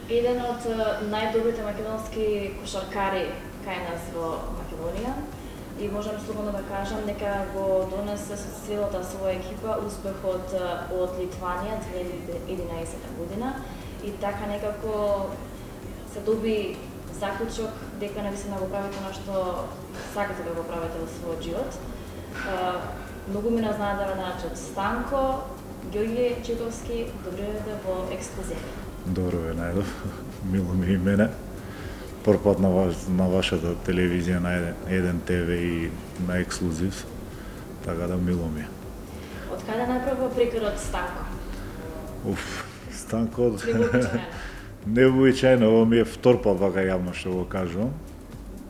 Еден од најдобрите македонски кошаркари кај нас во Македонија и можам слободно да кажам дека го донесе со целата своја екипа успехот од Литванија 2011 година и така некако се доби заклучок дека навистина го правите она што сакате да го правите во својот живот. Многу ми знаат да ме наречат Станко, Ѓорѓе Чековски, добре дојде во Ексклузив. Добро ве најдов, мило ми и мене. Прв пат на вашата телевизија на еден ТВ и на Ексклузив, така да мило ми е. Од каде најпрво прикарот Станко? Станко... Невообичаено, ово ми е втор пат вака јавно што го кажувам.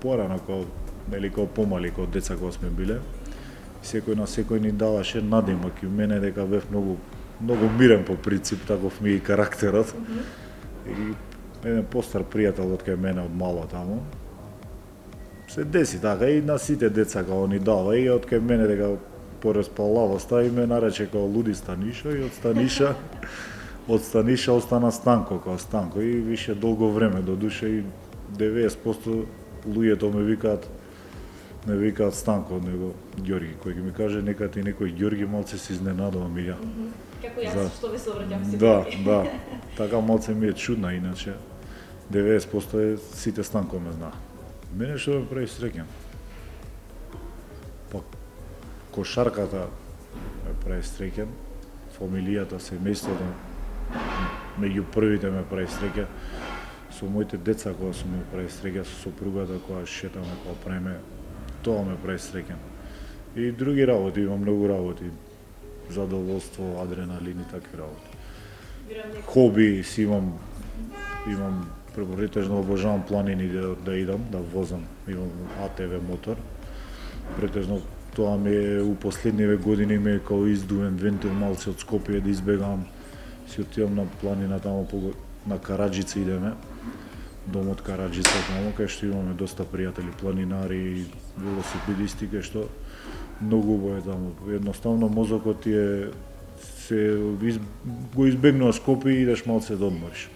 Порано, као помали, као деца кога сме биле, секој на секој ни даваше надимак и мене дека бев многу мирен по принцип, таков ми и карактерот. И еден постар пријател од кај мене од мало таму, се деси така и на сите деца као ни дава и од кај мене дека поред спалавоста и ме нарече као луди Станишо и од Станиша остана Станко као Станко и више долго време до душа и 90% луѓето ме викаат Станко, него Ѓорги, кој ми каже нека ти некој Ѓорги, малце се изненадувам и ја. Како јас што ви се обраќам си. Да. Така малце ми е чудна, иначе 90% е сите Станко ме знаа. Мене што ме прави среќен? Па кошарката ме прави среќен, фамилијата, семејството, меѓу првите ме прави среќен. Со моите деца кога сум ме прави среќен, со сопругата кога шетаме, кога правиме, тоа ме прави среќен. И други работи, имам многу работи. Задоволство, адреналин и такви работи. Хоби си имам претежно обожавам планини да идам, да возам, имам АТВ мотор. Претежно тоа ми е у последниве години ми е као издувен вентил малце од Скопје да избегам. Си отивам на планина тамо на Караџица идеме. Домот Караџица тамо кај што имаме доста пријатели планинари и велосипедисти кај што многу убаво е таму. Едноставно мозокот ти го избегнува Скопје и идеш малце да одмориш.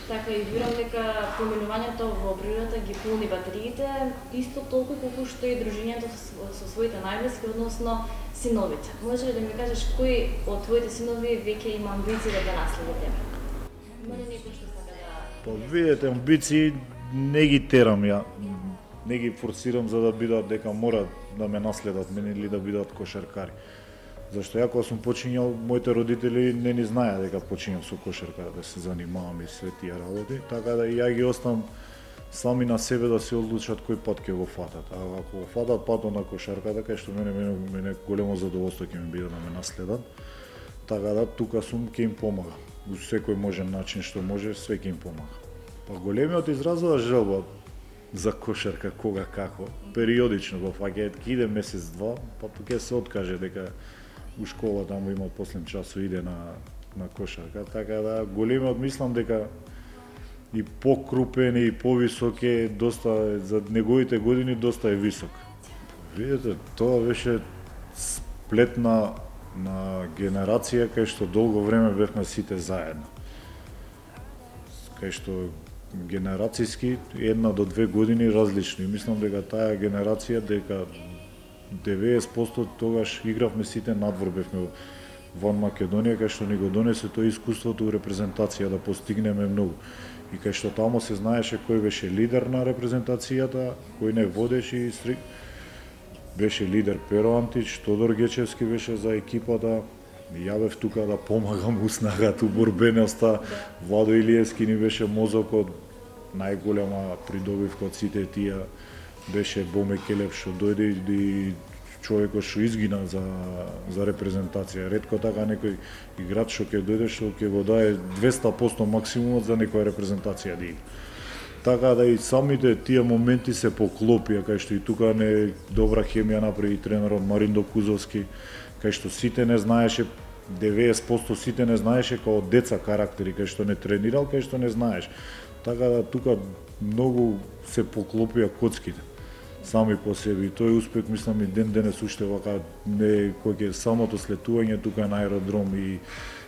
Така и верувам дека поминувањето во природата ги полни батериите исто толку колку што и дружењето со своите најблиски, односно синовите. Може ли да ми кажеш кој од твоите синови веќе има амбиции да наследи тебе? Има ли некој што сака да... Па видете, амбиции не ги терам ја, не ги форсирам за да бидат дека мора да ме наследат мене или да бидат кошаркари. Зашто ја кога сум почињал, моите родители не ни знаеа дека почињав со кошарка да се занимавам и све тие работи, така да ја ги оставам сами на себе да се одлучат кој пат ќе го фатат. А ако го фатат патот на кошарката, кај што мене големо задоволство ќе ми биде да ме наследат, така да тука сум ќе им помага. У секој можен начин што може, све ќе им помага. Па големиот изразува желба за кошарка кога како, периодично го фаќаат, ќе иде месец-два, па тука се откаже дека у школа таму има последен часо иде на кошарка, така да големиот мислам дека и покрупен и повисок е доста за неговите години доста е висок. Видете, тоа беше сплет на генерација кај што долго време бевме сите заедно. Кај што генерацијски 1 до 2 години различни. Мислам дека таа генерација дека 90% тогаш игравме сите надвор, бевме вон Македонија, кај што ни го донесе тоа искуството у репрезентација да постигнеме многу. И кај што таму се знаеше кој беше лидер на репрезентацијата, кој не водеше и беше лидер Перо Антич, Тодор Гечевски беше за екипата, ја бев тука да помагам у снагата, у борбеноста, Владо Илиевски ни беше мозокот, најголема придобивка од сите тие беше Боме Келеп што дојде и човекот што изгина за репрезентација. Ретко така некој играч што ќе дојде што ќе го даде 200% максимумот за некоја репрезентација да игра. Така да и самите тие моменти се поклопија, кај што и тука не добра хемија направи тренерот Мариндо Кузовски, кај што сите не знаеше, 90% сите не знаеше као деца карактери, кај што не тренирал, кај што не знаеш. Така да тука многу се поклопија коцките сами по себе и тој успех мислам и ден денес уште вака не кој ќе самото слетување тука на аеродром и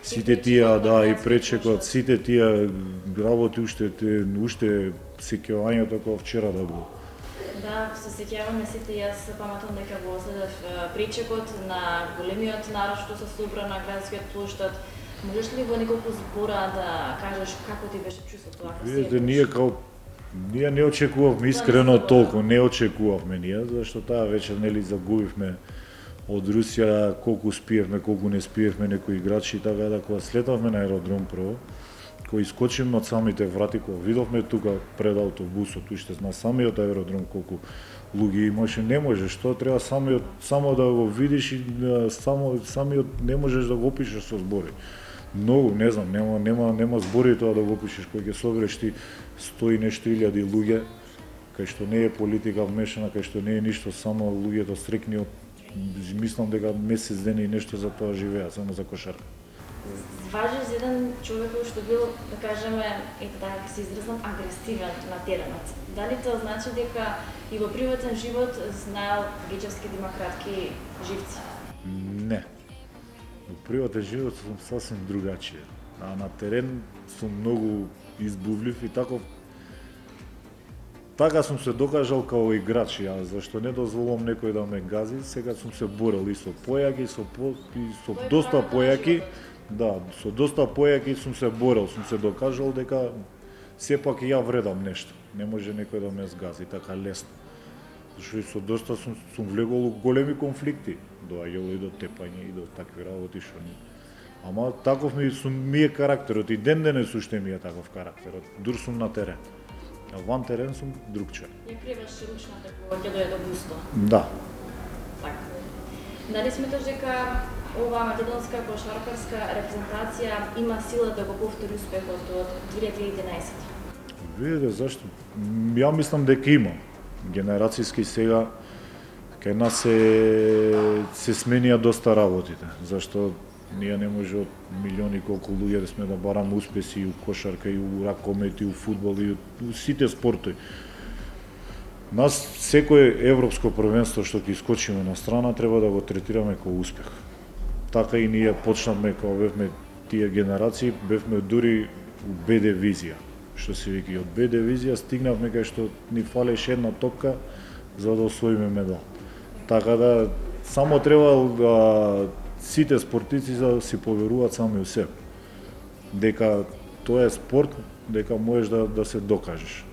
сите тие и пречекот, сите тие работи уште сеќавањето како вчера да било. Да, се сеќаваме сите, јас паметам дека го следев пречекот на големиот народ што се собра на градскиот плоштад. Можеш ли во неколку збора да кажеш како ти беше чувството ако си? Видите, ние не очекувавме искрено толку, не очекувавме ние, зашто таа вечер нели загубивме од Русија, колку успиевме, колку не успиевме некои играчи, така да кога слетавме на аеродром прво, кога искочиме од самите врати, кога видовме тука пред автобусот, уште на самиот аеродром колку луѓе имаше, не можеш, тоа треба само да го видиш и самиот не можеш да го опишеш со збори. Многу, не знам, нема збори тоа да го опишеш, кој ќе собереш ти 100 и нешто илјади луѓе, кај што не е политика вмешана, кај што не е ништо, само луѓето стрекни од, мислам дека месец дена и нешто за тоа живеа, само за кошарка. Важи за еден човек што бил, да кажеме, ете така се изразам, агресивен на теренот. Дали тоа значи дека и во приватен живот знаел геџевски демократски живци? Не. Во приватен живот сум сасвим другачие. А на терен сум многу избувлив и така сум се докажал као играч, ја, зашто не дозволувам некој да ме гази, сега сум се борел и со појаки, со доста појаки. Да, со доста појаки сум се борел, сум се докажал дека сепак ја вредам нешто. Не може некој да ме згази така лесно. Зашто и со доста сум влегол у големи конфликти, доаѓало и до тепање и до такви работи што не. Ама таков ми е карактерот и ден денес уште ми е таков карактерот. Дур сум на терен. А ван терен сум другче. Ја криваш ручната кога ќе дојде до густо. Да. Така. Дали сметаш дека оваа македонска кошаркарска репрезентација има сила да го повтори успехот од 2011? Видите зашто? Ја мислам дека има. Генерацијски сега кај нас се сменија доста работите, зашто ние не може од милиони колку луѓе да сме да бараме успеси и у кошарка, и у ракомет, и у фудбал, и у сите спортови. Нас секое европско првенство што ќе искочиме на страна треба да го третираме како успех. Така и ние почнавме кога бевме тие генерации, бевме дури у Б дивизија. Што се вика, од Б дивизија стигнавме кај што ни фалеше една топка за да освоиме медал. Така да само треба да сите спортисти да си поверуваат сами у себе. Дека тоа е спорт, дека можеш да се докажеш.